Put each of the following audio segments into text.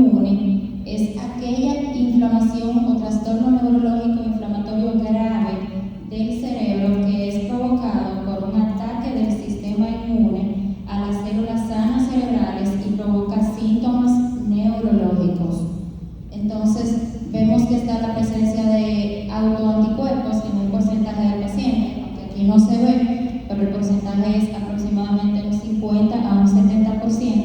autoinmune es aquella inflamación o trastorno neurológico inflamatorio grave del cerebro que es provocado por un ataque del sistema inmune a las células sanas cerebrales y provoca síntomas neurológicos. Entonces, vemos que está la presencia de autoanticuerpos en un porcentaje del paciente, aunque aquí no se ve, pero el porcentaje es aproximadamente un 50 a un 70%,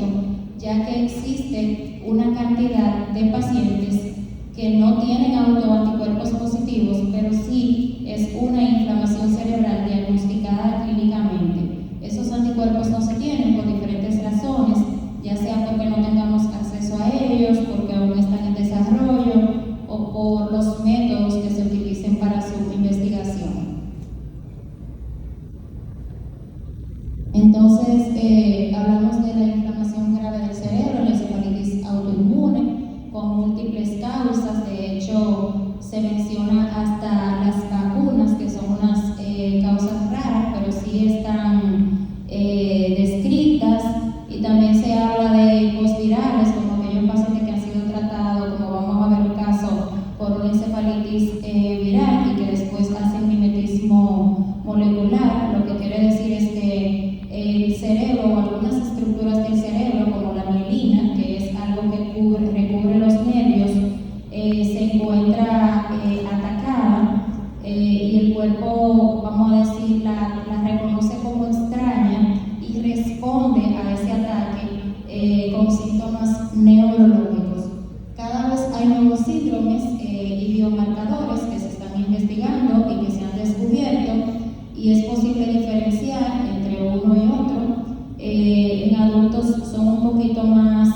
ya que existe una cantidad de pacientes que no tienen autoanticuerpos positivos, pero sí es una inflamación cerebral diagnosticada clínicamente. Esos anticuerpos no se tienen por diferentes razones, ya sea porque no tengamos acceso a ellos, porque aún están en desarrollo o por los métodos que se utilicen para su investigación. Entonces, hablamos de la inflamación grave del cerebro, la encefalitis autoinmune, con múltiples causas. De hecho, se menciona hasta las vacunas, que son unas causas raras, pero sí están descritas. Y también se habla de posvirales, como aquellos pacientes que han sido tratados, como vamos a ver el caso, por una encefalitis viral y que después hacen mimetismo molecular. Lo que quiere decir es que el cerebro o algunas estructuras del cerebro, como la mielina, que es algo que recubre los nervios, se encuentra atacada y el cuerpo, vamos a decir, la reconoce como extraña y responde a ese ataque con síntomas neurológicos. Cada vez hay nuevos síndromes y biomarcadores que se están investigando y que se han descubierto, y es posible diferenciar entre uno y otro. En adultos son un poquito más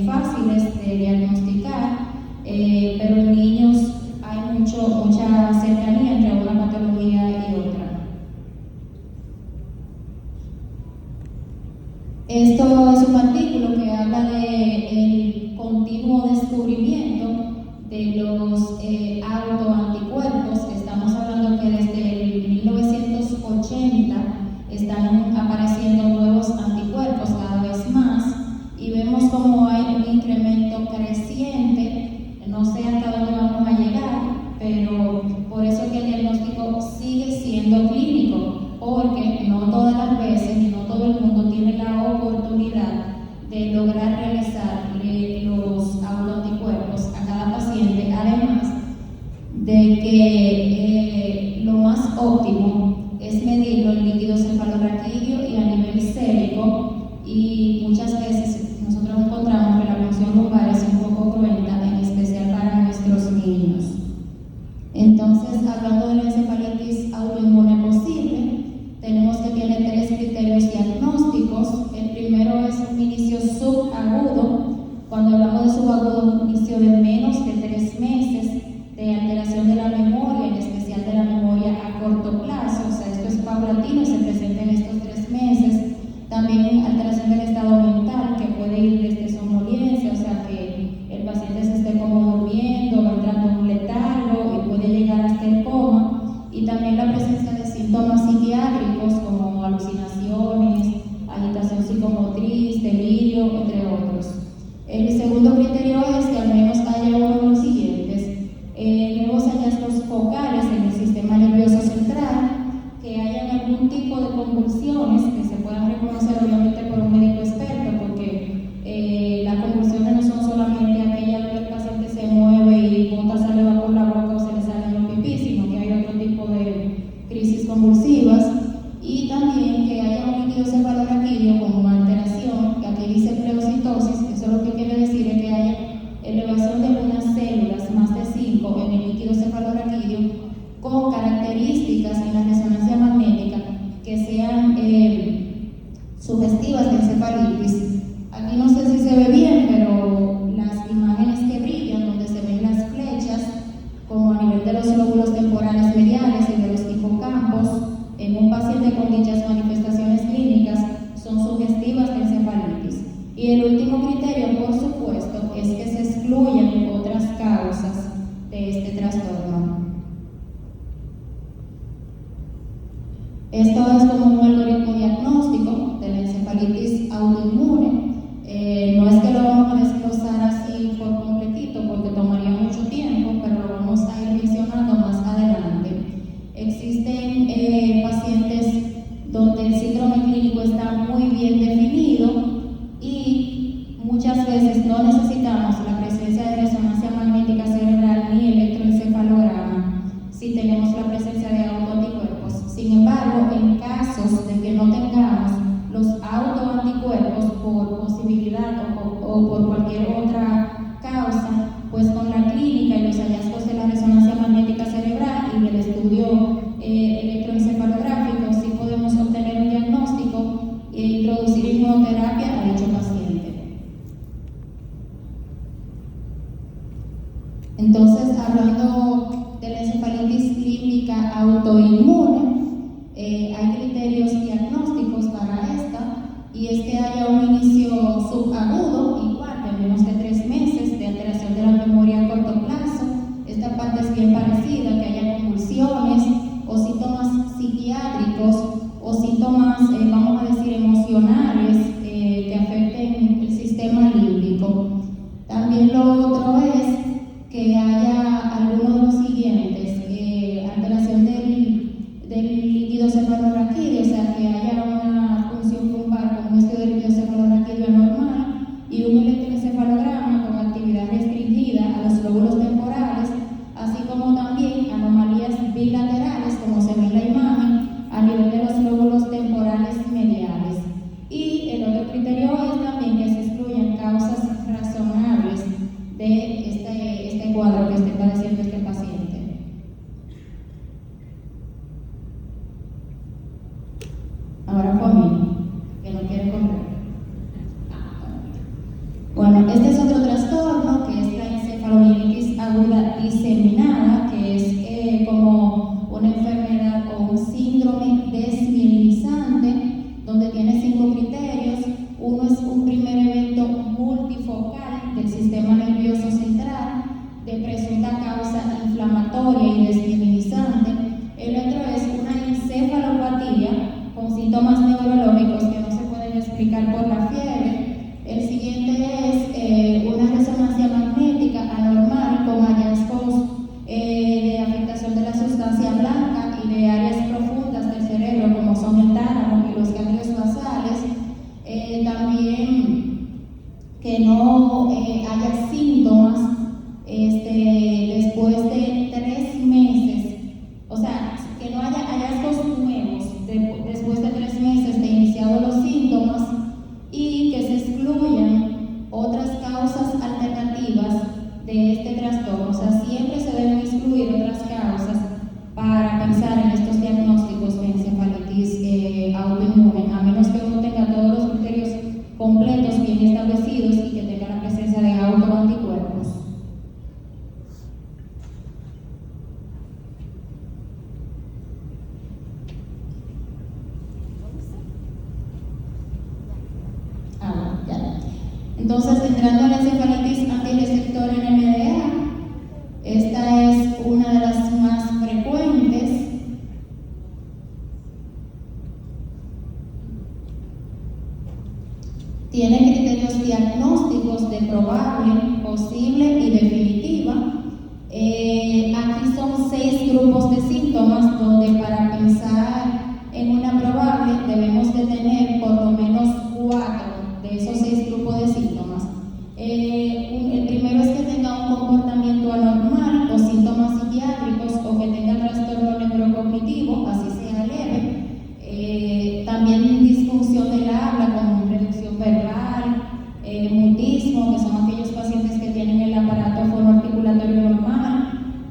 fáciles de diagnosticar, pero en niños hay mucha cercanía entre una patología y otra. Esto es un artículo que habla del continuo descubrimiento de los autoanticuerpos. Estamos hablando que desde el 1980 están apareciendo nuevos anticuerpos cada vez más, y vemos como hay un incremento creciente. No sé hasta dónde vamos a llegar, pero por eso es que el diagnóstico sigue siendo clínico, porque no todas las veces y no todo el mundo tiene la oportunidad de lograr realizarle los autoanticuerpos a cada paciente, además de que lo más óptimo es medirlo en líquido cefalorraquídeo y a nivel sérico, y muchas veces nosotros encontramos que la punción lumbar es un poco cruenta, en especial para nuestros niños. Entonces, hablando de la encefalitis autoinmune posible, tenemos que tiene 3 criterios diagnósticos. El primero es un inicio subagudo. Cuando hablamos de subagudo, un inicio de menos de 3 meses de alteración de la memoria, en especial de la memoria a corto plazo. O sea, esto es paulatino y se presenta en estos 3 meses. También alteración del estado mental, que puede ir desde somnolencia, o sea, que el paciente se esté como durmiendo, va entrando en un letargo y puede llegar hasta el coma. Y también la presencia de síntomas psiquiátricos como alucinaciones, agitación psicomotriz, delirio, entre otros. El segundo criterio es que al menos haya uno de los siguientes: nuevos hallazgos focales en el sistema nervioso central, que hayan algún tipo de convulsiones que se puedan reconocer obviamente por un médico experto, porque las convulsiones no son solamente aquellas que el paciente se mueve y bota saliva por la boca o se le salen los pipí, sino que hay otro tipo de crisis convulsivas. Y también que haya un líquido cefalorraquídeo con una alteración, que aquí dice pleocitosis. Eso lo que quiere decir es que haya elevación de unas células, más de 5, en el líquido cefalorraquídeo, con características en la resonancia magnética que sean sugestivas de encefalitis. Aquí no sé si se ve bien, pero las imágenes que brillan, donde se ven las flechas, como a nivel de los lóbulos temporales mediales y de los hipocampos, en un paciente con dichas manifestaciones clínicas, son sugestivas de encefalitis. Y el último criterio, por supuesto, es que se excluyan otras causas de este trastorno. Esto es como un algoritmo diagnóstico de la encefalitis autoinmune. No es que lo vamos a desglosar así por Entonces, hablando de la encefalitis límbica autoinmune, hay criterios diagnósticos para esta, y es que haya un inicio subagudo, igual de menos de 3 meses, de alteración de la memoria a corto plazo. Esta parte es bien parecida, que haya convulsiones o síntomas psiquiátricos o síntomas, vamos a decir, emocionales que afecten el sistema límbico. También lo otro es que haya alguno de los siguientes: alteración del líquido cefalorraquídeo, o sea, que haya una función lumbar con un estudio del líquido cefalorraquídeo anormal y un electroencefalograma con actividad restringida a los lóbulos temporales, así como también anomalías bilaterales, como se ve en la imagen, a nivel de los lóbulos temporales mediales. Y el otro criterio es también que se excluyan causas razonables de este cuadro que esté padeciendo este paciente. Ahora fue a mí, que no quiere correr. Bueno, este es otro trastorno, que es la encefalomyelitis aguda diseminada, que es como una enfermedad o un síndrome desmielinizante, donde tiene 5 criterios. Uno es un primer evento multifocal del sistema nervioso central de presunta causa inflamatoria y desmielinizante. El otro es una encefalopatía con síntomas neurológicos que no se pueden explicar por la fiebre. El siguiente es una resonancia magnética anormal con hallazgos de afectación de la sustancia blanca y de áreas profundas del cerebro, como son el tálamo y los ganglios basales. También que no haya síntomas después de 3 meses, o sea, que no haya hallazgos nuevos después de 3 meses de iniciados los síntomas, y que se excluyan otras causas alternativas de este trastorno. O sea, siempre se deben excluir otras causas para pensar en estos diagnósticos de encefalitis autoinmune, a menos que uno tenga todos los criterios completos bien establecidos y que tenga la presencia de autoanticuerpos. Entonces, entrando a la encefalitis antirreceptor NMDA, esta es una de las más frecuentes. Tiene criterios diagnósticos de probable, posible y definitiva. Aquí son 6 grupos de síntomas, donde para pensar en una probable debemos de tener por lo menos 4 de esos 6 grupos de síntomas. El primero es que tenga un comportamiento anormal o síntomas psiquiátricos, o que tenga trastorno neurocognitivo, así sea leve. También disfunción del habla, como reducción verbal, mutismo, que son aquellos pacientes que tienen el aparato fonoarticulatorio normal,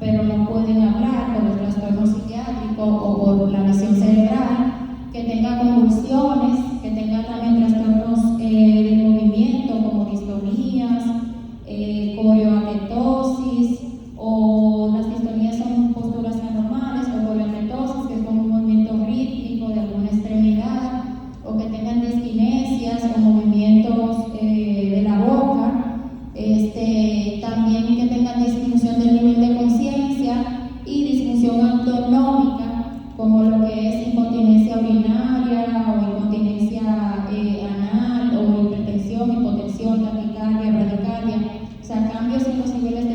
pero no pueden hablar por el trastorno psiquiátrico o por la lesión cerebral. Que tenga convulsiones, que tenga también trastornos del movimiento, como distonías, coreoaquetosis, o las distonías son posturas anormales, o coreoaquetosis, que es como un movimiento rítmico de alguna extremidad, o que tengan diskinesias o movimientos de la boca. También que tengan disminución del nivel de conciencia y disfunción autonómica, como lo que es incontinencia urinaria o incontinencia anal, o hipertensión, hipotensión, taquicardia, bradicardia. O sea, cambios en los niveles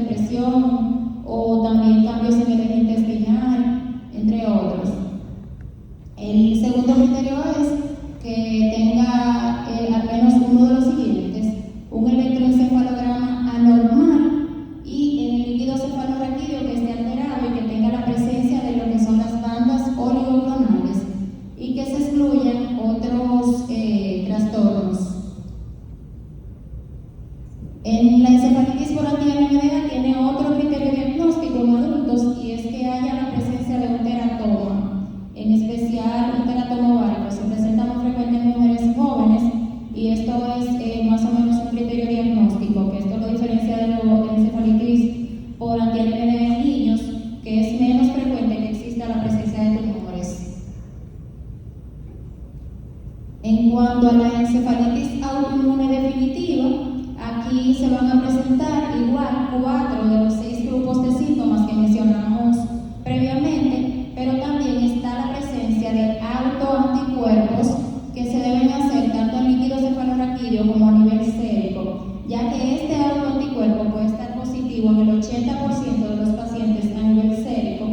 presentar igual 4 de los 6 grupos de síntomas que mencionamos previamente, pero también está la presencia de autoanticuerpos que se deben hacer tanto en líquido cefalorraquídeo como a nivel sérico, ya que este autoanticuerpo puede estar positivo en el 80% de los pacientes a nivel sérico,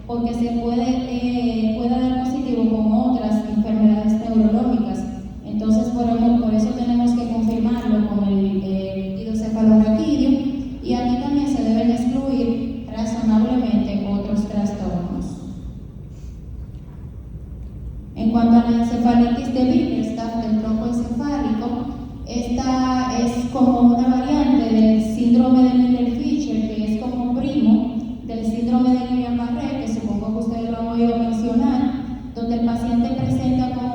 porque se puede dar positivo con otras enfermedades neurológicas. Entonces, por eso tenemos que confirmarlo con el líquido cefalorraquídeo, y aquí también se deben excluir razonablemente otros trastornos. En cuanto a la encefalitis de Bickerstaff del tronco encefálico, esta es como una variante del síndrome de Miller-Fisher, que es como primo del síndrome de Guillain-Barré, que supongo que ustedes lo han oído mencionar, donde el paciente presenta como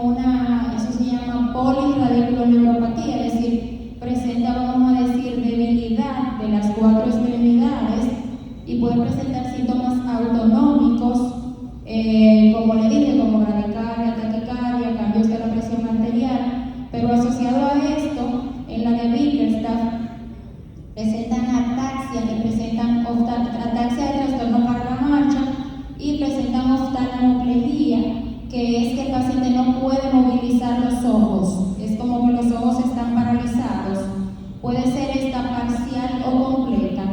eso se llama polirradiculoneuropatía, es decir, presenta, vamos a decir, debilidad de las 4 extremidades y puede presentar síntomas autonómicos, como le dije, como bradicardia, taquicardia, cambios de la presión arterial, pero asociado a esto, en la de Bickerstaff, presentan ataxia y presentan ataxia de trastorno para la marcha y presentan oftalmoplegia, que es que el paciente no puede movilizar los ojos, es como que los ojos están paralizados, puede ser esta parcial o completa.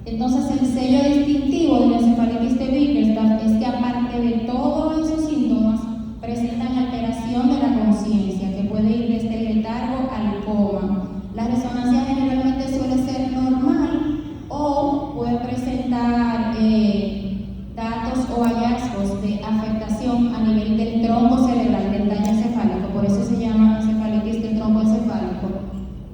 Entonces, el sello distintivo de la encefalitis de Bickerstaff es que aparte de todos esos síntomas, presentan alteración de la conciencia, que puede ir desde el letargo al coma. La resonancia generalmente suele ser normal o puede presentar datos o hallazgos de afectación a nivel del tronco cerebral, del tallo encefálico, por eso se llama encefalitis del tronco encefálico.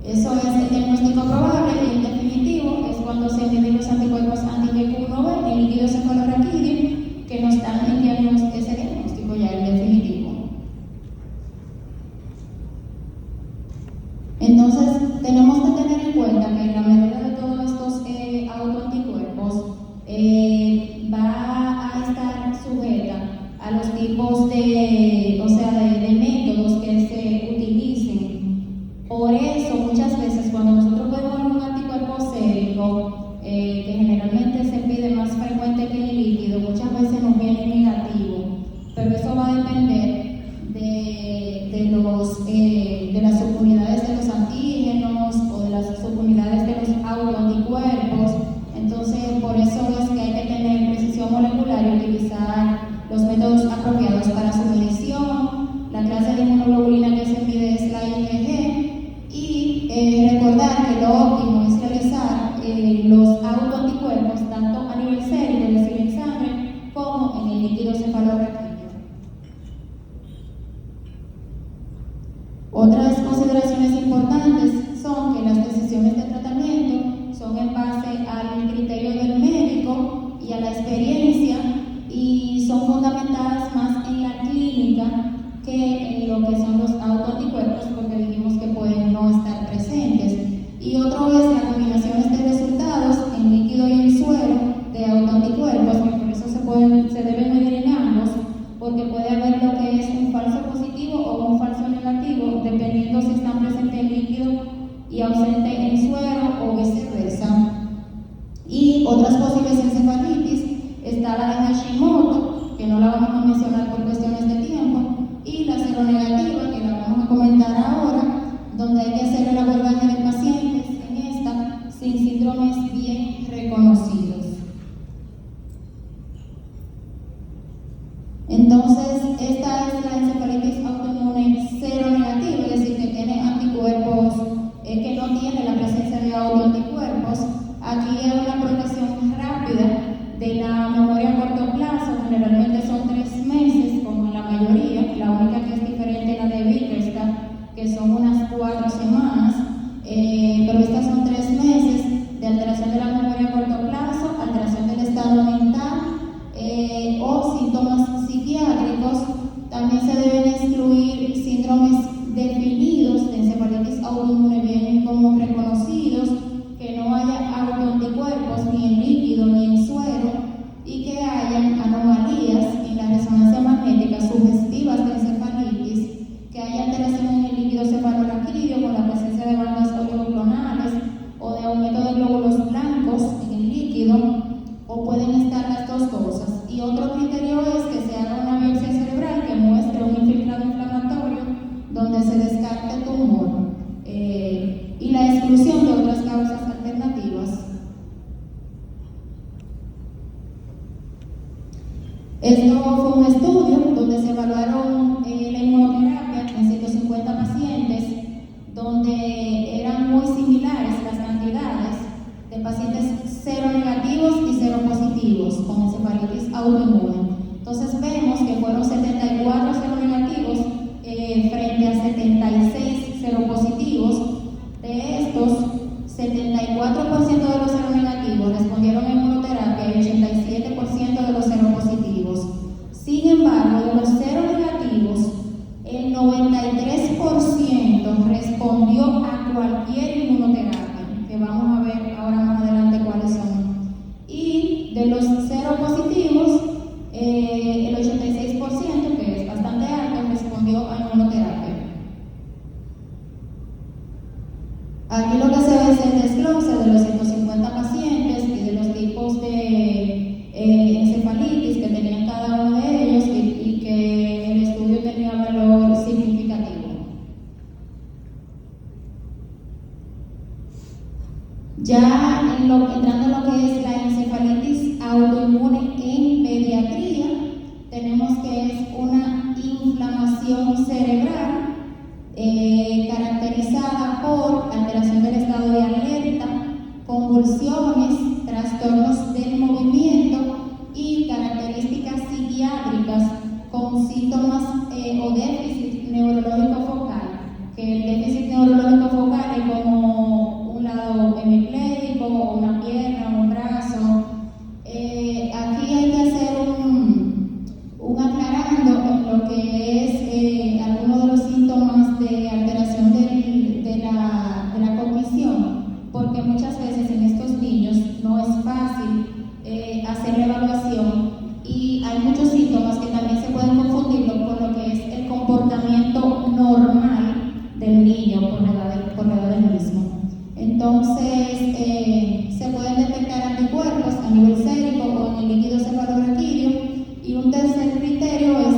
Eso es el diagnóstico probable, y el definitivo es cuando se miden los anticuerpos anti-GQ1B en líquido cefalorraquídeo, que nos dan ese diagnóstico ya, el definitivo. Entonces, tenemos que tener en cuenta que la mayoría de todos estos autoanticuerpos va a estar sujeta a los tipos de métodos que se utilicen. Por eso, muchas veces, cuando nosotros vemos un anticuerpo sérico, que generalmente se pide más frecuente que el líquido, muchas veces nos viene negativo, pero eso va a depender de las subunidades de los antígenos o de las subunidades de los autoanticuerpos. Entonces, por eso es que hay que tener precisión molecular y utilizar los métodos apropiados para su medición. La clase de inmunoglobulina que se pide es la IgG, y recordar que lo óptimo es realizar los autoanticuerpos tanto a nivel sérico, es decir, en sangre, como en el líquido cefalorraquídeo. Otras consideraciones importantes son que las decisiones de tratamiento son en base al criterio del médico y a la experiencia, y son fundamentadas más en la clínica que en lo que son los autoanticuerpos, porque dijimos que pueden no estar presentes. Y otro es las combinaciones de resultados en líquido y en suero de autoanticuerpos, que por eso se deben medir en ambos, porque puede haber lo que es un falso positivo o un falso negativo, dependiendo si están presentes en líquido y ausente en suero o viceversa. Y otras posibles encefalitis, está la de Hashimoto, que no la vamos a mencionar por cuestiones de tiempo, y la seronegativa, que la vamos a comentar ahora, donde hay que hacer el abordaje de pacientes en esta sin síndromes bien reconocidos. Entonces, esta es la encefalitis autoinmune seronegativa, es decir, que tiene anticuerpos, que no tiene la presencia de autoanticuerpos. Aquí hay una protección rápida de la memoria a corto plazo, generalmente son 3 meses, como la mayoría, la única que es diferente es la de Bickerstaff, que son unas 4 semanas, pero estas son 3 meses de alteración de la memoria a corto plazo, alteración del estado mental o síntomas psiquiátricos. También se deben excluir síndromes definidos de encefalitis autoinmune bien como reconocidos, que no haya autoanticuerpos ni en líquido ni en suero, y que hayan Esto fue un estudio donde se evaluaron la inmunoterapia en 150 pacientes, donde eran muy similares las cantidades de pacientes seronegativos y seropositivos con encefalitis autoinmune. Entonces vemos que fueron 74 seronegativos frente a 76 seropositivos. De estos, 74% de los seronegativos respondieron a inmunoterapia y 87% de los seropositivos. Sin embargo, de los seronegativos, el 93% respondió a cualquier inmunoterapia, que vamos a ver ahora más adelante cuáles son. Y de los seropositivos, el 86%, que es bastante alto, respondió a inmunoterapia. Aquí lo que se ve es el desglose de los 150 pacientes y de los tipos de encefalitis que tenían cada uno de ellos y que el estudio tenía valor significativo. Ya entrando en lo que es la encefalitis autoinmune en pediatría, tenemos que es una inflamación cerebral caracterizada por alteración del estado de alerta, convulsiones, trastornos del movimiento y características psiquiátricas con síntomas o déficit neurológico focal, que el déficit neurológico focal es como un lado hemipléjico, una pierna, un brazo. Aquí hay que hacer un aclarando en lo que es algunos de los síntomas de alteración de la cognición, porque muchas veces en estos niños no es fácil hacer la evaluación y hay muchos síntomas que también se pueden confundir con lo que es el comportamiento normal del niño por la edad del mismo. Entonces, se pueden detectar anticuerpos a nivel sérico o en el líquido cefalorraquídeo. Y un tercer criterio es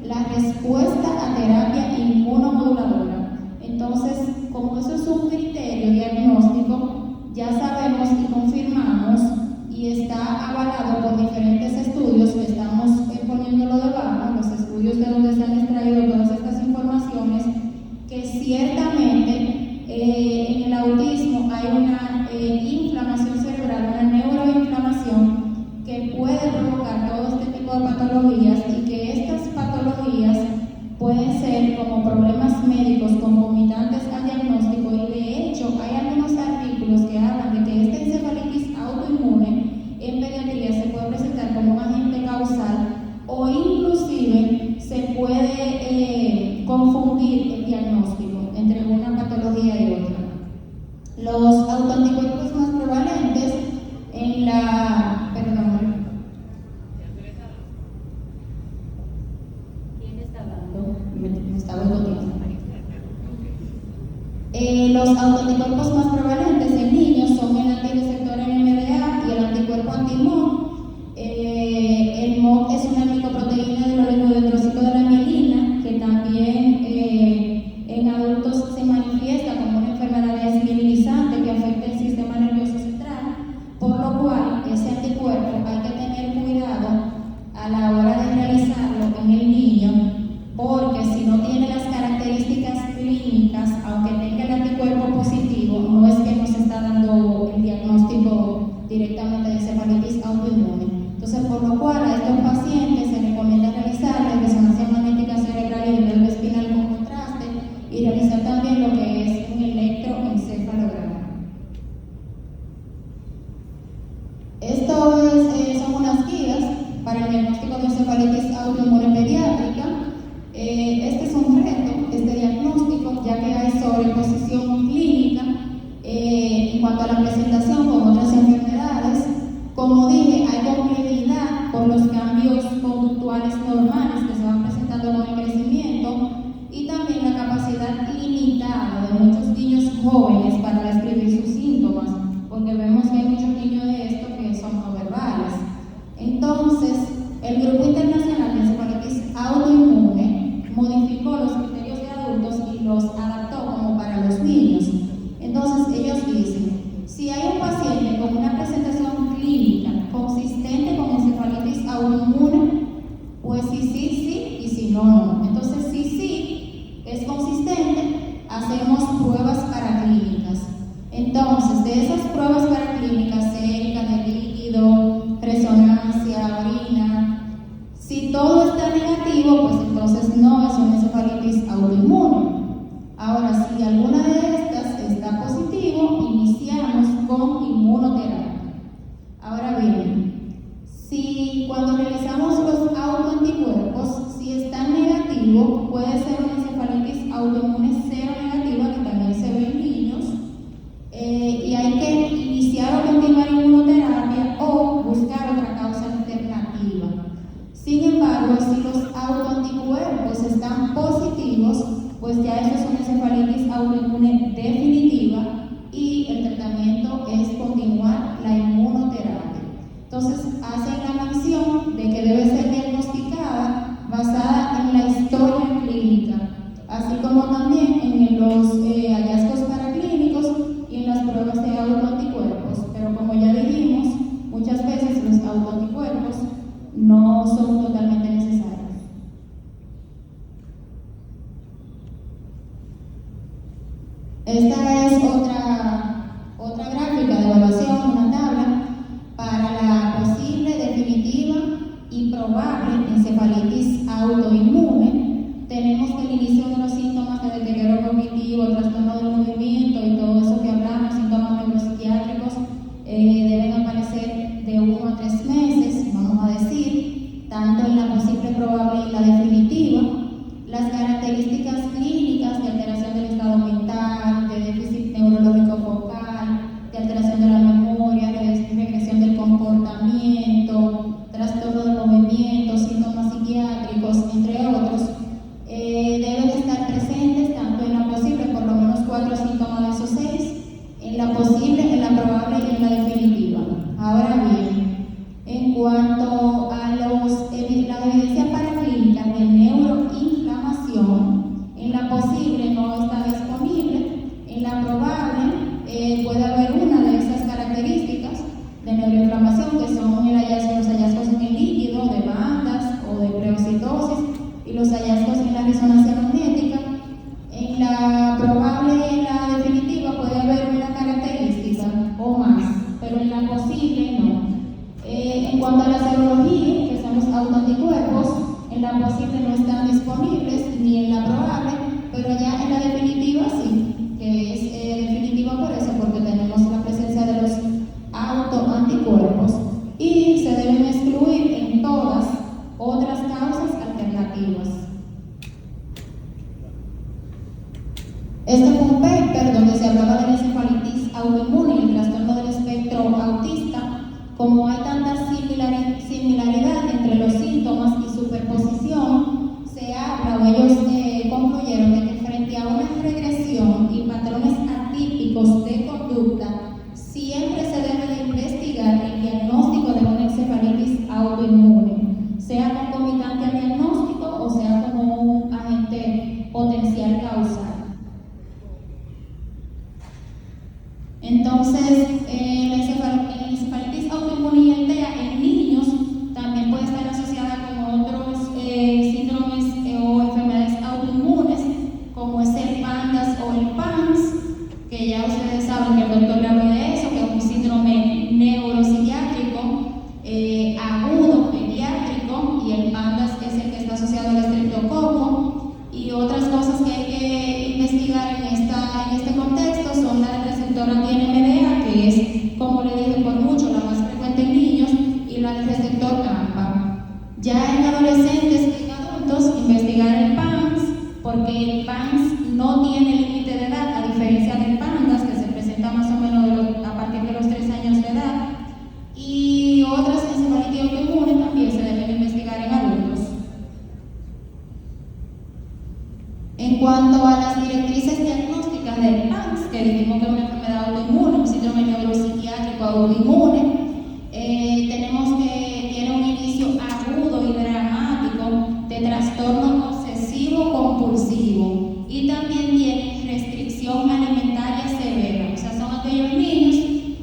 la respuesta a terapia inmunomoduladora. Entonces, como eso es un criterio diagnóstico, ya sabemos y confirmamos y está avalado por diferentes estudios que estamos poniéndolo debajo, los estudios de donde se han extraído todas estas informaciones, que ciertamente en el autismo hay una inflamación cerebral, una neuroinflamación que puede provocar todo este tipo de patologías y que estas patologías pueden ser como problemas médicos concomitantes al diagnóstico y de hecho hay algunos artículos que hablan de que esta encefalitis autoinmune en pediatría se puede presentar como un agente causal o inclusive se puede confundir el diagnóstico entre una patología y otra. Los autoanticuerpos más prevalentes en la... ¿Quién está hablando? Me estaba boicoteando. Los autoanticuerpos más prevalentes en niños son el antireceptor NMDA y el anticuerpo anti-MOG. El MOG es una glicoproteína del oligodendrocito de la mielina que también en adultos se manifiesta como una enfermedad desmielizante que afecta el sistema nervioso central, por lo cual ese anticuerpo hay que tener cuidado a la hora de realizarlo en el niño, porque si no tiene las características clínicas, aunque tenga el anticuerpo positivo, no es que nos está dando el diagnóstico directamente de encefalitis autoinmune. Entonces, por lo cual a estos pacientes se recomienda realizar la resonancia magnética cerebral y el nervio espinal con contraste y realizar también lo que es un electroencefalograma. Son unas guías para el diagnóstico de encefalitis autoinmune pediátrica. Este es un reto, este diagnóstico, ya que hay sobreexposición clínica en cuanto a la presentación con otras enfermedades. Como dije, hay complejidad por los cambios conductuales normales que se van presentando con el crecimiento y también la capacidad limitada de muchos niños jóvenes para describir sus síntomas, porque vemos que hay muchos niños de estos que son no verbales. Entonces, el Grupo Internacional de Encefalitis Autoinmune modificó los criterios de adultos y los adaptó como para los niños. Entonces, ellos dicen, si hay un paciente con una presentación clínica consistente con encefalitis autoinmune, neuroinflamación, que son los hallazgos en el líquido de bandas o de preocitosis, y los hallazgos en la resonancia magnética. En la probable y en la definitiva puede haber una característica o más, pero en la posible no. En cuanto a la serología, que son los autoanticuerpos, en la posible no están disponibles, ni en la probable, pero ya en la definitiva sí, que es definitiva por eso, porque tenemos la presencia de los autoanticuerpos y se deben excluir en todas otras causas alternativas. Este fue un paper donde se hablaba de la encefalitis autoinmune y el trastorno del espectro autista. Como hay tanta similaridad entre los síntomas y superposición, se habla o ellos concluyeron de que frente a una regresión y patrones atípicos de conducta, siempre se debe de investigar el diagnóstico de una encefalitis autoinmune, sea concomitante al diagnóstico o sea como un agente potencial causal. Entonces, la encefalitis autoinmune y el TEA en niños también puede estar asociada con otros síndromes o enfermedades autoinmunes, como es el PANDAS o el PANS, que ya ustedes saben que el doctor le habló de eso, que es un síndrome neuropsiquiátrico agudo pediátrico, y el PANDAS es el que está asociado al estreptococo. Y otras cosas que hay que investigar en este contexto son la del receptor anti-NMDA, que es, como le dije, por mucho la más frecuente en niños, y la del receptor AMPA. Ya en adolescentes y en adultos, investigar el PANS, porque el PANS no tiene límite de edad, a diferencia del PANDAS, que se presenta más o menos a partir de los 3 años de edad. Y otras encefalitis autoinmunes también se deben investigar en adultos. En cuanto a las directrices diagnósticas del PANS, que dijimos que es una enfermedad autoinmune, un síndrome neuropsiquiátrico autoinmune, tenemos que tiene un inicio agudo y dramático de trastorno obsesivo compulsivo, y también tiene restricción alimentaria severa. O sea, son aquellos niños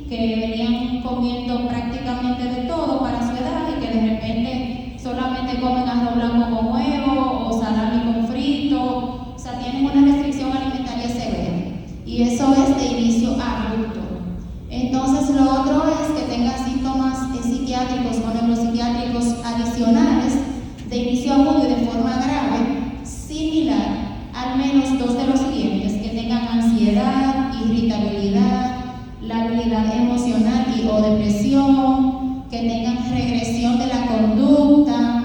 que venían comiendo prácticamente de todo para su edad y que de repente solamente comen arroz blanco con huevo o salami con frito. O sea, tienen una restricción alimentaria severa, y eso es de inicio abrupto. Entonces, lo otro es que tenga síntomas psiquiátricos o neuropsiquiátricos adicionales de inicio agudo y de forma grave, similar, al menos 2 de los siguientes: que tengan ansiedad, irritabilidad, labilidad emocional y o depresión, que tengan regresión de la conducta,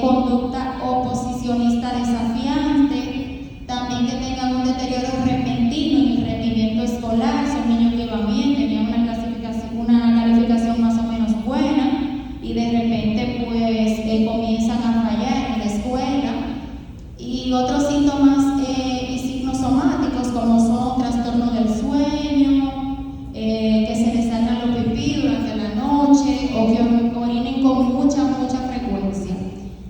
conducta oposicionista desafiante, también que tengan un deterioro repentino en el rendimiento escolar. Son niños que iban bien, tenían una calificación más o menos buena, y de repente pues comienzan a fallar en la escuela. Y otros síntomas y signos somáticos, como son trastorno del sueño, que se les salgan los pipí durante la noche, o que orinen con mucha frecuencia.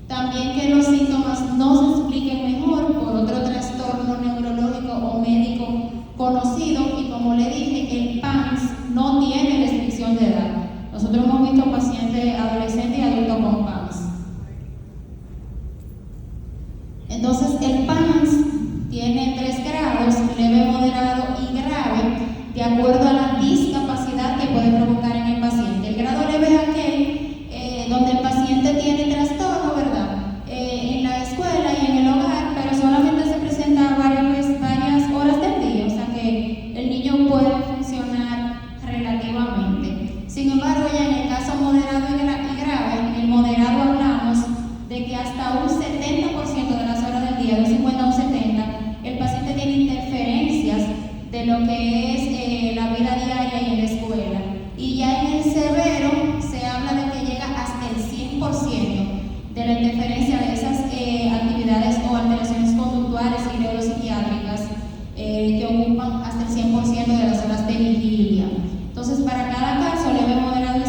También que los síntomas no se expliquen mejor por otro trastorno neurológico o médico conocido, y como le dije, el PANS no tiene restricción de edad. Nosotros hemos visto pacientes adolescentes y adultos con PANS. Entonces, el PANS tiene 3 grados: leve, moderado y grave, de acuerdo a la discapacidad que puede provocar en el paciente. El grado leve es aquel donde el paciente tiene trastorno, ¿verdad? En la escuela y en el hogar, pero solamente se presenta varias horas del día, o sea que el niño puede funcionar relativamente. Sin embargo, ya en el caso moderado y grave, en el moderado hablamos de que hasta un 70% de las horas del día, de un 50 a un 70, el paciente tiene interferencias de lo que es la vida diaria y en la escuela. Y ya en el severo se habla de que llega hasta el 100% de la interferencia de esas actividades o alteraciones conductuales y neuropsiquiátricas que ocupan hasta el 100% de las horas de vigilia. Entonces, para cada caso leve, moderado y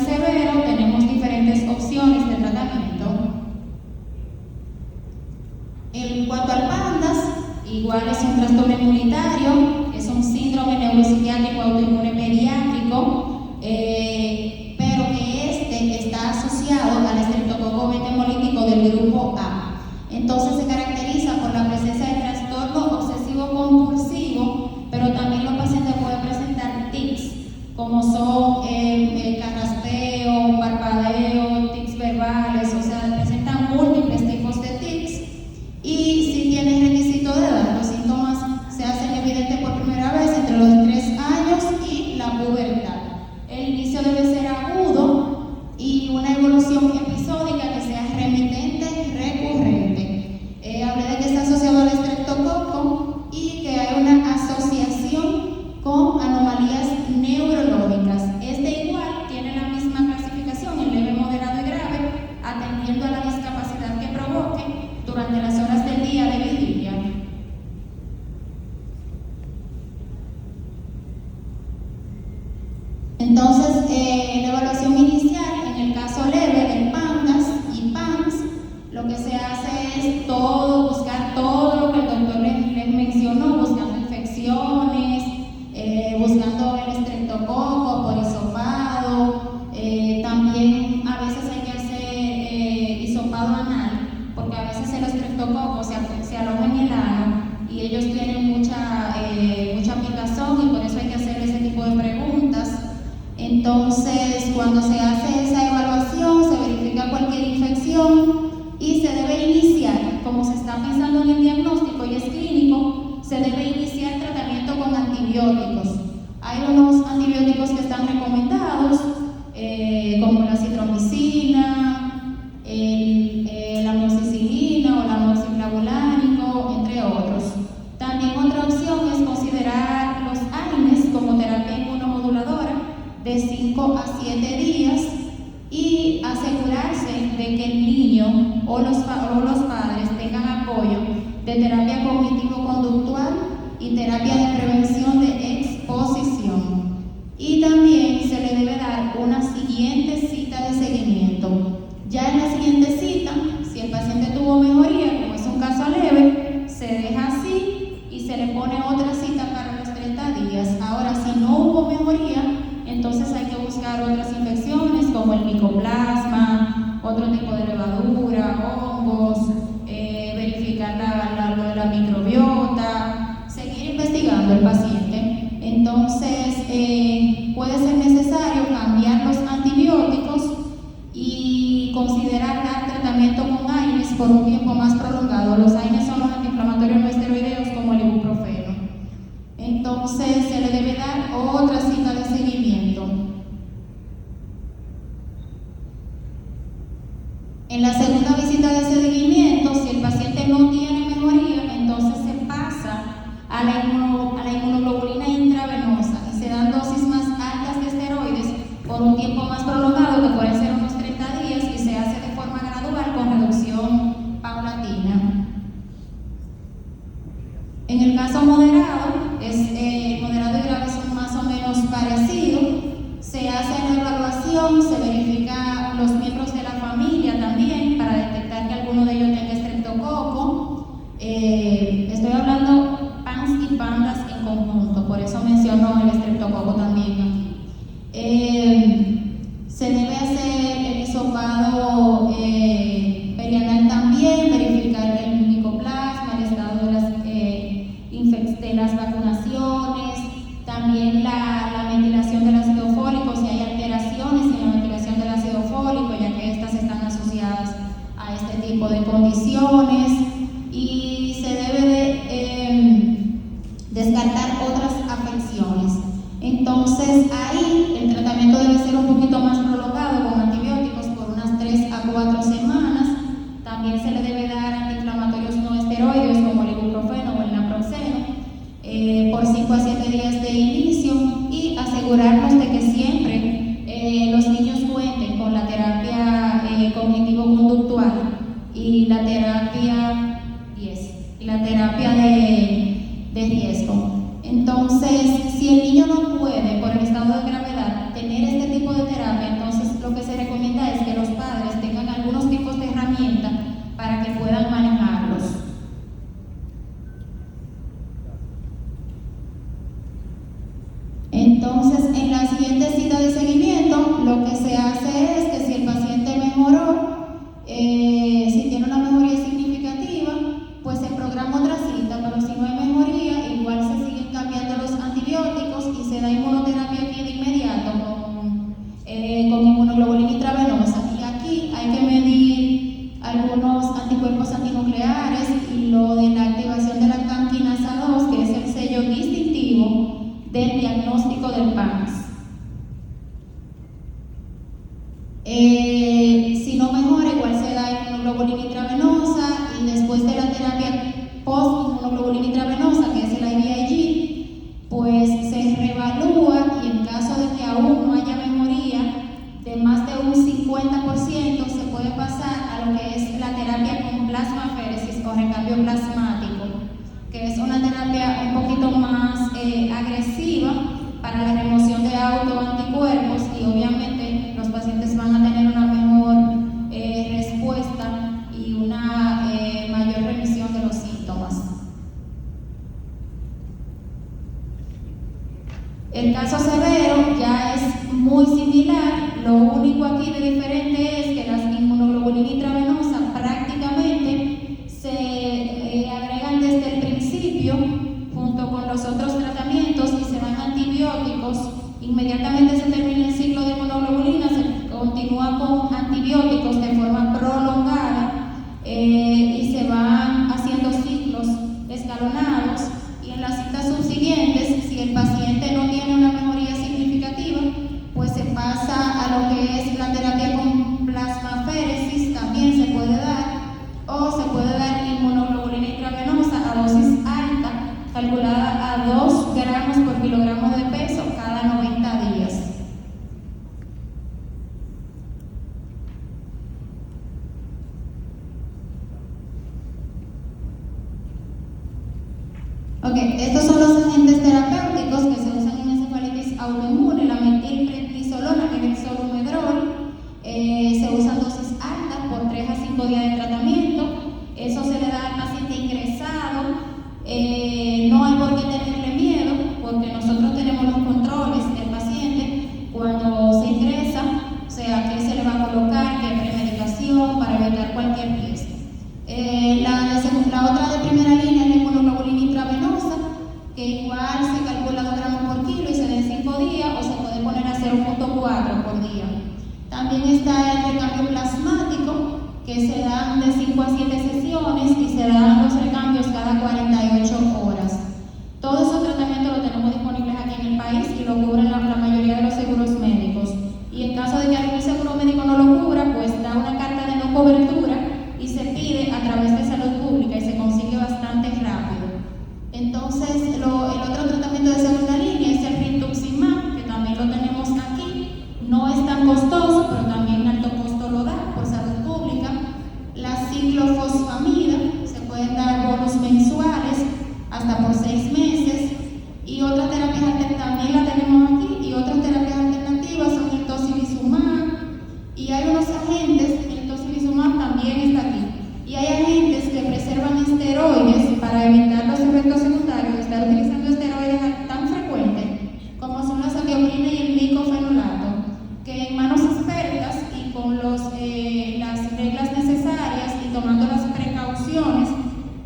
Entonces, cuando se hace esa evaluación, se verifica cualquier infección y se debe iniciar, como se está pensando en el diagnóstico y es clínico, se debe iniciar tratamiento con antibióticos. Hay unos antibióticos que están recomendados, como la citromicina, la amoxicilina o la amoxiclavulánico, entre otros. También otra opción es considerar los AINES como terapia inmunomoduladora de 5 a 7 días y asegurarse de que el niño o los padres tengan apoyo de terapia cognitivo-conductual y terapia de prevención de exposición. Y también se le debe dar una siguiente cita de seguimiento. Ya en la siguiente cita, si el paciente tuvo mejoría, como es un caso leve, se deja así y se le pone otra cita para los 30 días. Ahora, si no hubo mejoría, entonces hay que buscar otras infecciones como el micoplasma, otro tipo de levadura, hongos, verificar la microbiota, seguir investigando el paciente. Entonces, puede ser necesario cambiar los antibióticos y considerar dar tratamiento con AINES por un tiempo más prolongado. Los AINES son los antiinflamatorios no esteroideos como el ibuprofeno. Entonces, se le debe dar otra cita de seguimiento. En la segunda visita de seguimiento, si el paciente no tiene mejoría, entonces se pasa a la inmunoglobulina intravenosa y se dan dosis más altas de esteroides por un tiempo más prolongado, que pueden ser unos 30 días, y se hace de forma gradual con reducción paulatina. En el caso moderado, moderado y grave son más o menos parecidos. Se hace la evaluación, se verifica los miembros de la familia también para detectar que alguno de ellos tenga estreptococo. Estoy hablando PANS y PANDAS en conjunto, por eso menciono el estreptococo también aquí. Se debe hacer el hisopado perianal también, verificar el micoplasma, el estado de las vacunaciones, también la metilación del ácido fólico, si hay alteraciones en la metilación del ácido fólico, ya que estas están asociadas a este tipo de condiciones, y se debe de descartar otras afecciones. Entonces, ahí el tratamiento debe ser un poquito más prolongado con antibióticos por unas 3 a 4 semanas. También se le debe dar antiinflamatorios no esteroides como el ibuprofeno o el naproxeno por 5 a 7 días de inicio, y asegurarnos de que siempre los niños cuenten con la terapia cognitivo-conductual y la terapia de riesgo. Entonces, si el niño no puede, por el estado de gravedad, tener este tipo de terapia, entonces lo que se recomienda es que los padres tengan algunos tipos de herramientas para que puedan manejarlos. Entonces, en la siguiente cita de seguimiento, lo que se hace es que si el paciente mejoró, si tiene una mejoría significativa, pues se programa otra cita, pero si no hay mejoría, igual se siguen cambiando los antibióticos y se da inmunoterapia aquí de inmediato con inmunoglobulina intravenosa. Y aquí hay que medir algunos anticuerpos antinucleares y lo de la activación de la camquinasa 2, que es el sello distintivo del diagnóstico del PANS. Si no mejora, igual se da inmunoglobulina intravenosa, y después de la terapia post-inmunoglobulina intravenosa, que es el IVIG, pues se reevalúa, y en caso de que aún no haya mejoría de más de un 50%, se puede pasar a lo que es la terapia con plasmaféresis o recambio plasmático, que es una terapia un poquito más agresiva para la remoción de autoanticuerpos, y obviamente los pacientes van a tener una mejor respuesta y una mayor remisión de los síntomas. El caso severo ya es muy similar, lo único aquí de diferente es que las inmunoglobulina intravenosa prácticamente se agregan desde el principio junto con los otros tratamientos y se dan antibióticos. Inmediatamente se termina el ciclo de inmunoglobulina Ok, estos son los agentes terapéuticos que se usan en encefalitis autoinmune, la metilprednisolona, que es el solumedrol. Se usan dosis altas por 3 a 5 días de tratamiento. Eso se le da al paciente ingresado. No hay por qué tenerle miedo, porque nosotros tenemos los controles del paciente cuando se ingresa, o sea, qué se le va a colocar, qué premedicación para evitar cualquier riesgo. La otra de primera línea es la inmunoglobulina intravenosa, que igual se calcula 2 gramos por kilo y se da en 5 días, o se puede poner a 0.4 por día. También está el recambio plasmático, que se dan de 5 a 7 sesiones y se dan los recambios cada 48 horas. Todos esos tratamientos los tenemos disponibles aquí en el país y lo cubren la mayoría de los seguros médicos. Y en caso de que algún seguro médico no lo cubra, pues da una carta de no cobertura y se pide a través de salud pública y se consigue bastante rápido. Entonces, el otro tratamiento de segunda línea es el rituximab, que también lo tenemos aquí. No es tan costoso, pero también alto costo lo da por salud pública. La ciclofosfamida, se pueden dar bonos mensuales hasta por 6 meses. Y otras terapias también la tenemos aquí. Y otras terapias alternativas son el tocilizumab. Y hay unos agentes, el tocilizumab también está aquí. Y hay agentes que preservan esteroides para evitar los efectos secundarios de estar utilizando esteroides tan frecuentes como son la satioprina y el micofenolato, que en manos expertas y con las reglas necesarias y tomando las precauciones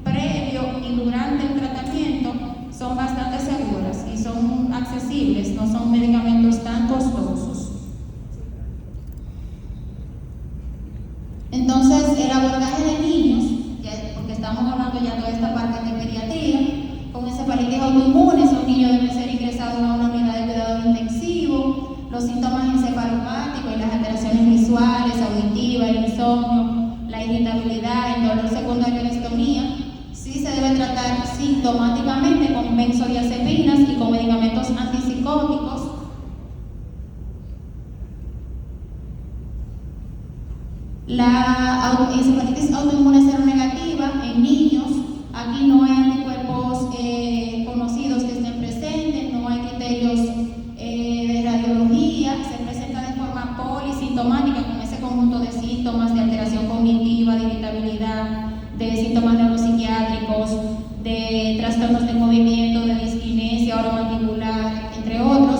previo y durante el tratamiento son bastante seguras y son accesibles, no son medicamentos tan costosos. Entonces, el abordaje de niños, porque estamos hablando ya toda esta parte de pediatría, con encefalitis autoinmune, son niños deben ser ingresados a una unidad de cuidado intensivo. Los síntomas encefalopáticos y las alteraciones visuales, auditivas, el insomnio, la irritabilidad, el dolor secundario de estomía, sí se debe tratar sintomáticamente con benzodiazepinas y con medicamentos antipsicóticos. La encefalitis autoinmune seronegativa en niños, aquí no hay anticuerpos conocidos que estén presentes, no hay criterios de radiología, se presenta de forma polisintomática con ese conjunto de síntomas de alteración cognitiva, de irritabilidad, de síntomas neuropsiquiátricos, de trastornos del movimiento, de disquinesia oromandibular, entre otros.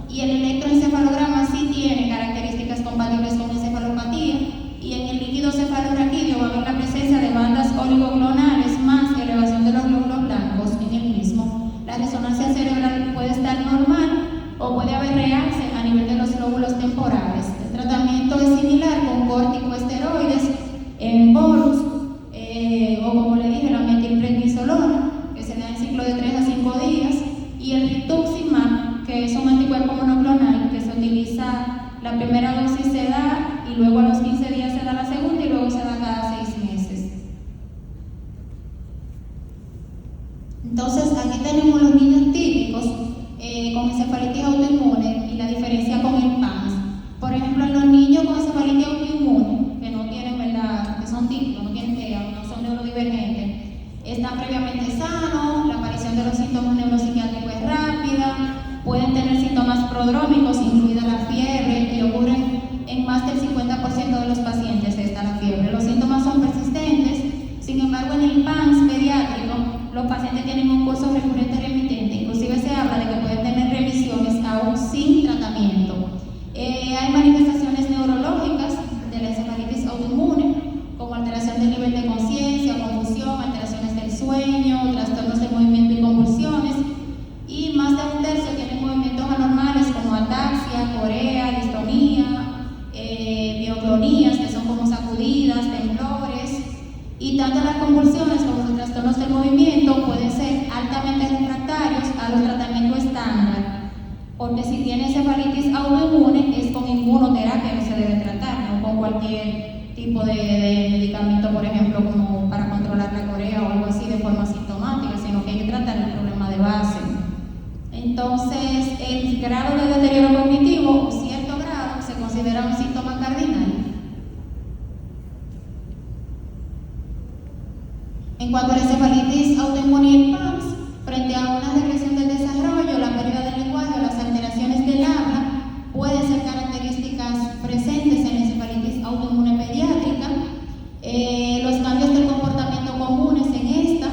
Y el electroencefalograma sí tiene características compatibles con encefalopatía. Y en el líquido cefalorraquídeo va a haber la presencia de bandas oligoclonales más elevación de los glóbulos blancos en el mismo. La resonancia cerebral puede estar normal o puede haber realce a nivel de los lóbulos temporales. El tratamiento es similar con corticosteroides en bolus o como le dije, la metilprednisolona, que se da en ciclo de 3 a 5 días, y el rituximab, que es un anticuerpo monoclonal que se utiliza, la primera dosis se da y luego a los 15 días se da la segunda y luego se da cada 6 meses. Entonces, aquí tenemos los niños típicos con encefalitis autoinmune y la diferencia con el PANS. Por ejemplo, en los niños con encefalitis autoinmune, que no tienen, ¿verdad?, que son típicos, no tienen no son neurodivergentes, están previamente sanos, la aparición de los síntomas neuropsiquiátricos es rápida, pueden tener síntomas prodrómicos, incluida la fiebre, y ocurren en más del 50% de los pacientes está la fiebre. Los síntomas son persistentes, sin embargo, en el PANS pediátrico, los pacientes tienen un curso recurrente remitente, inclusive se habla de que pueden tener remisiones aún sin tratamiento. Hay manifestaciones neurológicas de la encefalitis autoinmune, como alteración del nivel de conciencia, confusión, alteraciones del sueño, trastornos de movimiento y convulsiones, y más de un tercio tienen movimientos anormales como ataxia, corea, distonía, mioclonías, que son como sacudidas, temblores, y tanto las convulsiones como los trastornos del movimiento pueden ser altamente refractarios a los tratamientos estándar, porque si tiene encefalitis autoinmune es con inmunoterapia que se debe tratar, no con cualquier tipo de medicamento, por ejemplo, como para controlar la corea o algo así de forma sintomática, sino que hay que tratar el problema de base. Entonces, el grado de deterioro cognitivo, cierto grado, se considera un síntoma cardinal. En cuanto a la encefalitis autoinmune y el PANS, Frente a una regresión del desarrollo, la pérdida del lenguaje o las alteraciones del habla pueden ser características presentes en la encefalitis autoinmune pediátrica. Los cambios del comportamiento comunes en esta,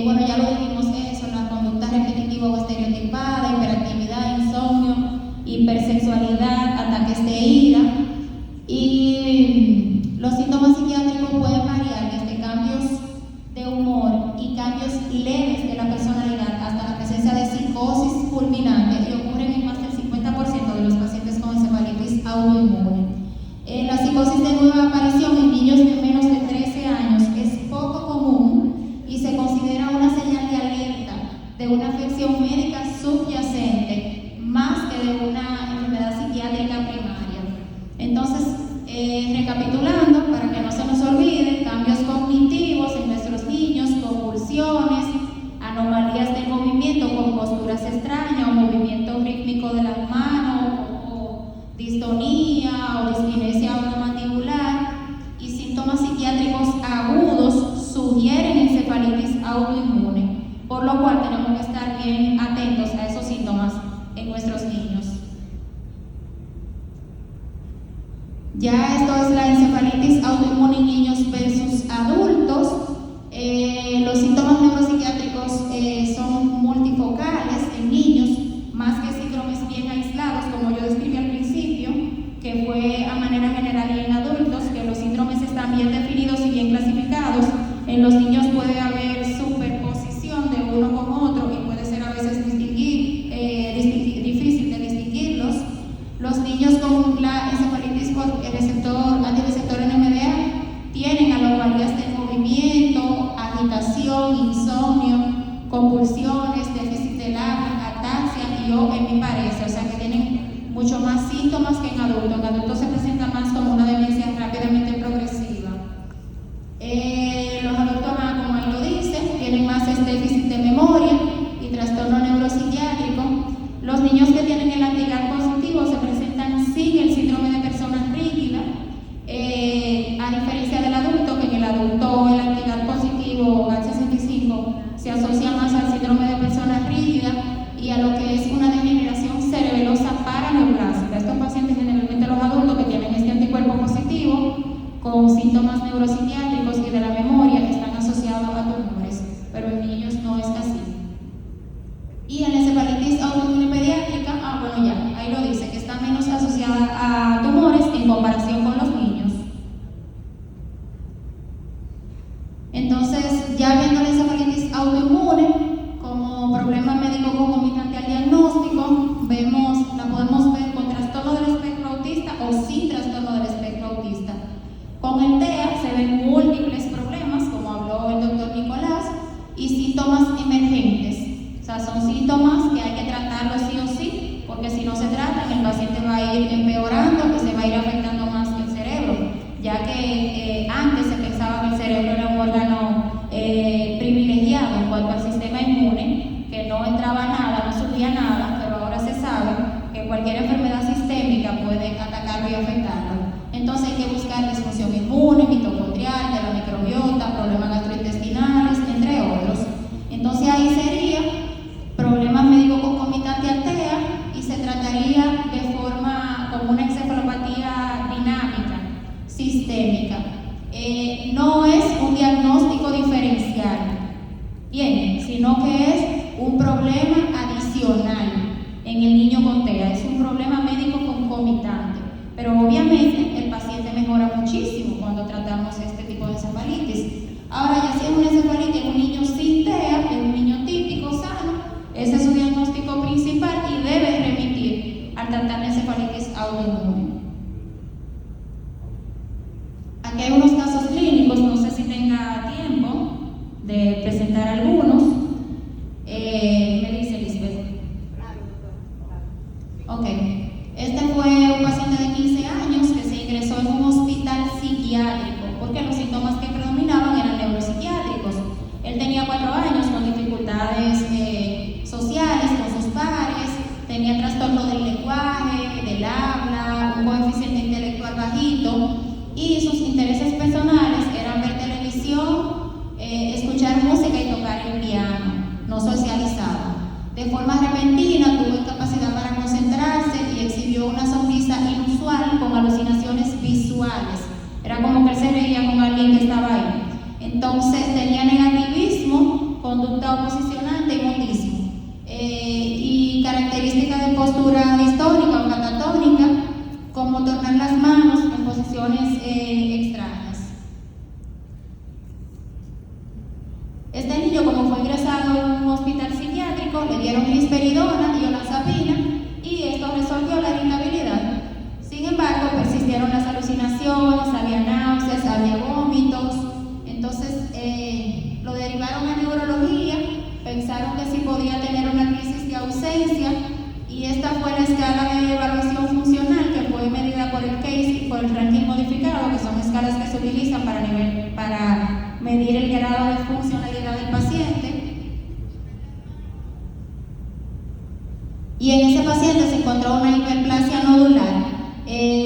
bueno, ya lo dijimos eso, la conducta repetitiva o estereotipada, hiperactividad, insomnio, hipersexualidad, ataques de ira. Y los síntomas psiquiátricos pueden variar desde cambios de humor y cambios leves de la personalidad hasta la presencia de psicosis fulminante, y ocurren en más del 50% de los pacientes con encefalitis autoinmune. La psicosis de nueva aparición en niños de menos de 13 años es poco común y se considera una señal de alerta de una afección médica subyacente más que de una enfermedad psiquiátrica primaria. Entonces, recapitulando, para que no se nos olvide, cambios cognitivos en nuestros niños, convulsiones, anomalías de movimiento con posturas extrañas o movimiento rítmico de las manos, o distonía o diskinesia automandibular, y síntomas psiquiátricos agudos sugieren encefalitis autoinmune, por lo cual tenemos que estar bien atentos a esos síntomas en nuestros niños. Ya esto es la encefalitis autoinmune en niños versus adultos. Los síntomas neuropsiquiátricos son multifocales en niños, más que síndromes bien aislados, como yo describí al principio, que fue a manera general, y en adultos, que los síndromes están bien definidos y bien clasificados. En los niños puede haber superposición de uno con otro y puede ser a veces difícil de distinguirlos. Los niños con la encefalitis por el antirreceptor NMDA tienen anomalías del movimiento, agitación, insomnio, convulsiones, déficit del habla, ataxia y hemiparesia, o sea que tienen mucho más síntomas que en adultos. En adultos se presenta más como una demencia rápidamente progresiva. Los adultos, como ahí lo dice, tienen más déficit de memoria y trastorno neuropsiquiátrico. Los niños que tienen el antigal positivo se presentan sin el síndrome de persona rígida, a diferencia del adulto, que en el adulto el antigal positivo H65 se asocia más al síndrome de persona rígida y a lo que es una degeneración cerebelosa paraneoplásica. Estos pacientes, generalmente los adultos que tienen este anticuerpo positivo con síntomas neuropsiquiátricos y de la memoria, están asociados a tumores, pero en niños no es así. Y en la encefalitis autoinmune pediátrica, bueno, ya, ahí lo dice, que está menos asociada a tumores en comparación con los niños. Entonces, ya viendo la encefalitis autoinmune como problema médico concomitante al diagnóstico, la podemos ver con trastorno del espectro autista o sin trastorno del espectro autista. Con el TEA se ven múltiples problemas, como habló el doctor Nicolás, y síntomas emergentes. O sea, son síntomas que hay que tratarlos sí o sí, porque si no se tratan, el paciente va a ir empeorando y se va a ir afectando más el cerebro, ya que antes se pensaba que el cerebro era un órgano privilegiado en cuanto al sistema inmune, que no entraba nada, no subía nada, pero ahora se sabe que cualquier enfermedad sistémica puede atacarlo y afectarlo. Entonces hay que buscar disfunción inmune, mitocondrial, de la microbiota, problemas gastrointestinales, entre otros. Entonces ahí sería problemas médicos concomitantes al TEA y se trataría de forma como una encefalopatía dinámica, sistémica. No es un diagnóstico diferencial, bien, sino que es un problema adicional en el niño con TEA, es un problema médico concomitante, pero obviamente el paciente mejora muchísimo cuando tratamos este tipo de encefalitis. Ahora, ya si es una encefalitis en un niño sin TEA, en un niño típico sano, ese es su diagnóstico principal y debe remitir al tratar la encefalitis autoinmune. Aquí hay unos casos clínicos, no sé si tenga tiempo de presentar algunos. Me dice Lisbeth. Ok. Este fue un paciente de 15 años que se ingresó en un hospital psiquiátrico porque los síntomas que predominaban eran neuropsiquiátricos. Él tenía 4 años con dificultades sociales con sus pares, tenía trastorno del lenguaje, del habla, un coeficiente intelectual bajito y sus intereses personales eran ver televisión, escuchar música y tocar el piano. No socializaba niño que estaba ahí. Entonces tenía negativismo, conducta oposicionante y mutismo. Y características de postura distónica o catatónica, como tornar las manos en posiciones extrañas. Este niño, como fue ingresado en un hospital psiquiátrico, le dieron risperidona y olanzapina y esto resolvió la irritabilidad. Sin embargo, persistieron las alucinaciones, había náuseas, había vómitos. Entonces lo derivaron a neurología, pensaron que sí podía tener una crisis de ausencia y esta fue la escala de evaluación funcional que fue medida por el CASE y por el ranking modificado, que son escalas que se utilizan para medir el grado de funcionalidad del paciente. Y en ese paciente se encontró una hiperplasia nodular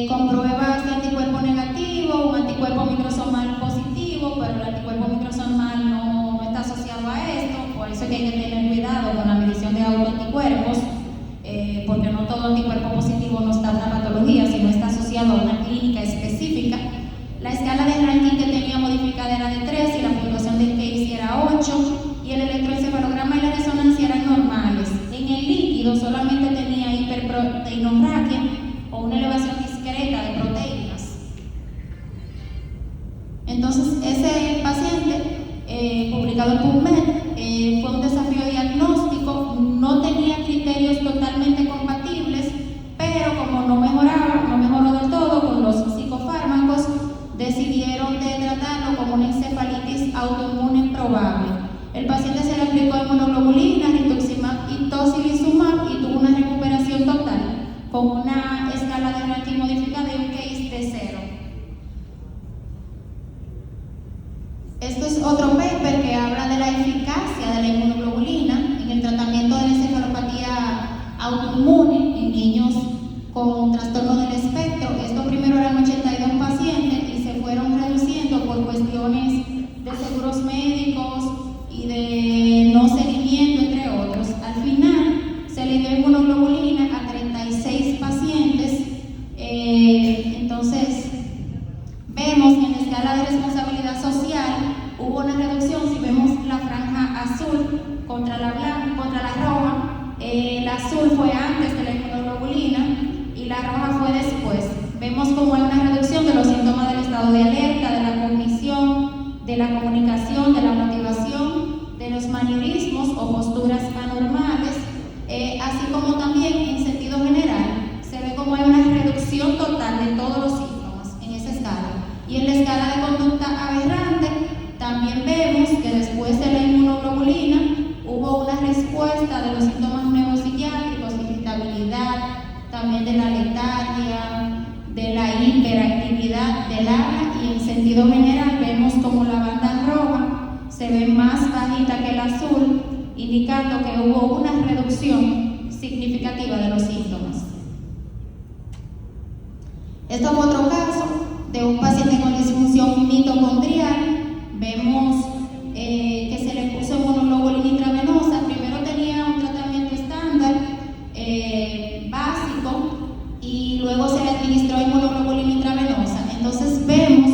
con pruebas de anticuerpo negativo, un anticuerpo microsomal positivo, pero el anticuerpo microsomal no está asociado a esto, por eso es que hay que tener cuidado con la medición de autoanticuerpos, porque no todo anticuerpo positivo nos da una patología, sino está asociado a una clínica específica. La escala de ranking que tenía modificada era de 3 y la puntuación del CASE era 8 y el electroencefalograma y la resonancia eran normales. En el líquido solamente tenía hiperproteinorraquia o una elevación discreta de proteínas. Entonces ese paciente, publicado en PubMed, fue un desafío diagnóstico, no tenía criterios totalmente compatibles, pero como no mejoró del todo con los psicofármacos, decidieron de tratarlo como una encefalitis autoinmune probable. El paciente se le aplicó inmunoglobulina, rituximab y tocilizumab y tuvo una recuperación total con una escala de ranking modificada y un CASE de 0. Esto es otro paper que habla de la eficacia de la inmunoglobulina en el tratamiento de la encefalopatía autoinmune en niños con trastorno del espectro. Esto primero eran 82 pacientes y se fueron reduciendo por cuestiones de seguros médicos y de no seguimiento, entre otros. Al final se le dio inmunoglobulina a 36 pacientes. Entonces vemos que en la escala de responsabilidad social hubo una reducción. Si vemos la franja azul contra la roja, el azul fue antes de la inmunoglobulina y la roja fue después. Vemos como hay una reducción de los síntomas del estado de alerta, de la cognición, de la comunicación, de la motivación, de los manirismos o posturas anormales, así como también en sentido general se ve como hay una reducción total de todos los síntomas en esa escala. Y en la escala de conducta aberrante también vemos que después de la inmunoglobulina hubo una respuesta de los síntomas neuropsiquiátricos, irritabilidad, también de la letargia, de la hiperactividad del habla, y en sentido general vemos como la banda roja se ve más bajita que el azul, indicando que hubo una reducción significativa de los síntomas. Esto es otro caso de un paciente con disfunción mitocondrial. Vemos que se le puso inmunoglobulina intravenosa. Primero tenía un tratamiento estándar básico y luego se le administró inmunoglobulina intravenosa. Entonces vemos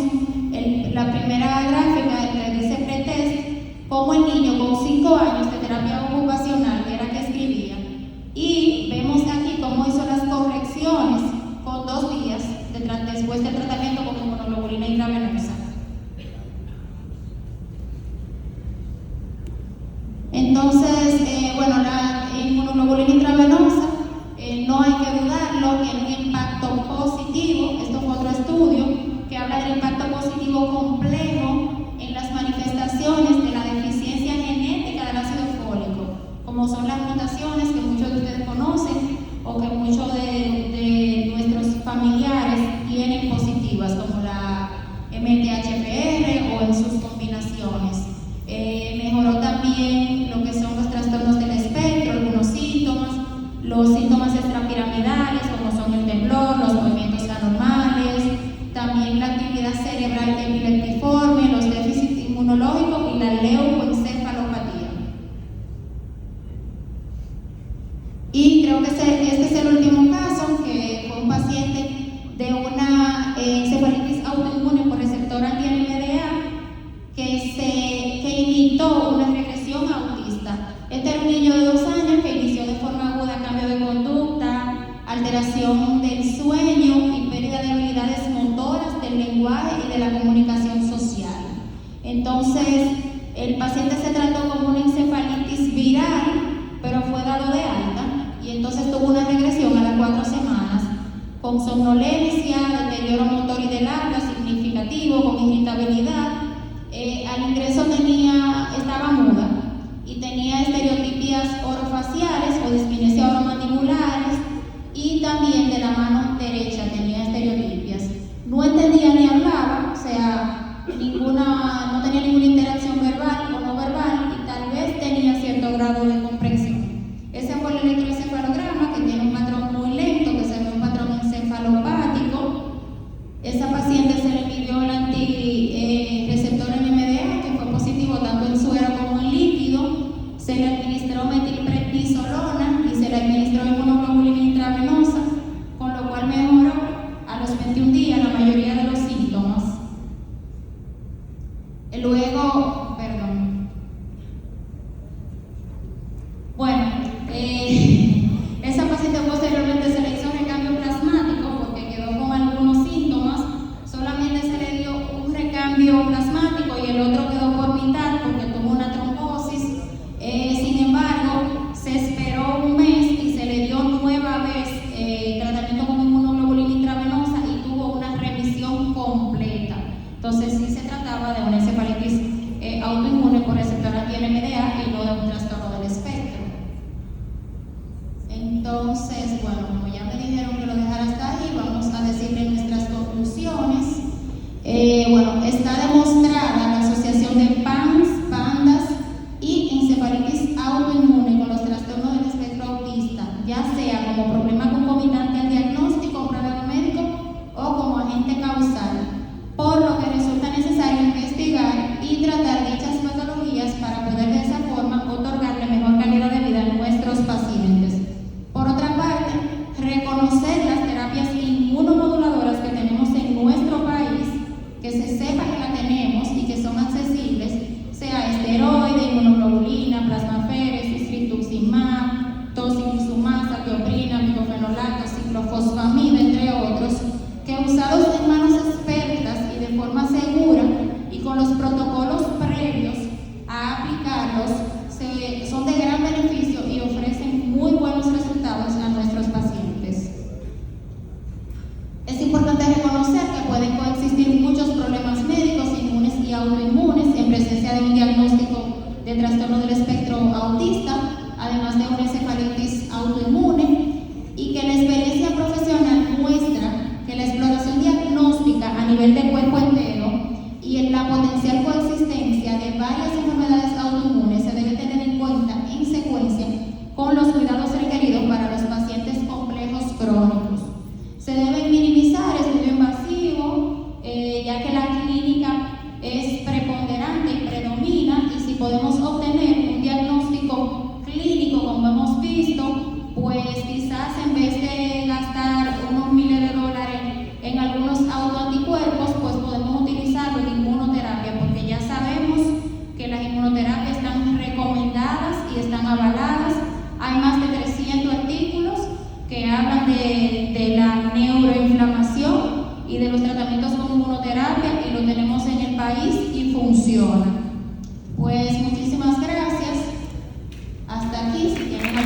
la primera gráfica que dice pretest, como el niño con 5 años de terapia ocupacional era que escribía, y vemos aquí cómo hizo las correcciones con 2 días después del tratamiento con inmunoglobulina intravenosa. Entonces, la inmunoglobulina intravenosa, no hay que dudarlo, tiene un impacto positivo. Esto fue otro estudio que habla del impacto positivo complejo en las manifestaciones de la deficiencia genética del ácido fólico, como son las mutaciones que muchos de ustedes conocen o que muchos de nuestros familiares tienen positivas. del lenguaje y de la comunicación social. Entonces, el paciente se trató como una encefalitis viral, pero fue dado de alta y entonces tuvo una regresión a las 4 semanas con somnolencia, deterioro motor y del habla significativo, con irritabilidad. Al ingreso estaba muda y tenía estereotipias orofaciales o disquinesia oromandibulares y también de la mano derecha tenía estereotipias. No entendía ni hablaba, o sea, no tenía ninguna interacción verbal o no verbal y tal vez tenía cierto grado de comprensión. Ese fue el electroencefalograma, que tiene un patrón muy lento, que se ve un patrón encefalopático. Esa paciente se le midió el antirreceptor NMDA, que fue positivo tanto en suero como en líquido. Se le administró metilprednisolona y se le administró inmunoglobulina intravenosa, con lo cual mejoró a los 21 días la mayoría de los síntomas. Luego, esa paciente posteriormente se le hizo recambio plasmático porque quedó con algunos síntomas. Solamente se le dio un recambio plasmático y el otro quedó por mitad porque tuvo una trombosis. Sin embargo, se esperó un mes y se le dio nueva vez tratamiento con inmunoglobulina intravenosa y tuvo una remisión completa. Entonces, sí se trataba de una encefalitis autoinmune por receptor anti-NMDA y no de un trastorno del espectro. Entonces, como ya me dijeron que lo dejara hasta ahí, vamos a decirle nuestras conclusiones. Está demostrada la asociación de PANS, PANDAS y encefalitis autoinmune con los trastornos del espectro autista, ya sea como problema concomitante al diagnóstico operado médico o como agente causal, por lo que resulta necesario investigar y tratar dichas patologías para poder de esa forma otorgarle mejor calidad de vida a nuestros pacientes. Por otra parte, reconocer las terapias inmunomoduladoras que tenemos en nuestro país, que se sepa que la tenemos y que son accesibles, sea esteroide, inmunoglobulina, plasmaféresis, rituximab, tocilizumab, satioprina, micofenolato, ciclofosfamida, entre otros, que usados en manos expertas y de forma segura y con los protocolos previos a aplicarlos, son de gran beneficio y ofrecen muy buenos resultados a nuestros pacientes. Es importante reconocer que pueden coexistir muchos problemas médicos, inmunes y autoinmunes en presencia de un diagnóstico de trastorno del espectro autista, además de una encefalitis autoinmune, y que la experiencia profesional muestra que la exploración diagnóstica a nivel de cuerpo entero y en la potencial coexistencia de varias enfermedades autoinmunes se debe tener en cuenta en secuencia con los cuidados requeridos para los pacientes complejos crónicos. Se debe minimizar estudio invasivo, ya que la clínica es preponderante y predomina, y si podemos obtener un diagnóstico clínico como hemos visto, pues quizás en vez de gastar unos miles de dólares en algunos autoanticuerpos, pues podemos utilizarlo en inmunoterapia, porque ya sabemos que las inmunoterapias están recomendadas y están avaladas. Hay más de 300 artículos que hablan de la neuroinflamación y de los tratamientos con inmunoterapia, y lo tenemos en el país y funciona. Pues muchísimas gracias. Hasta aquí, si tienen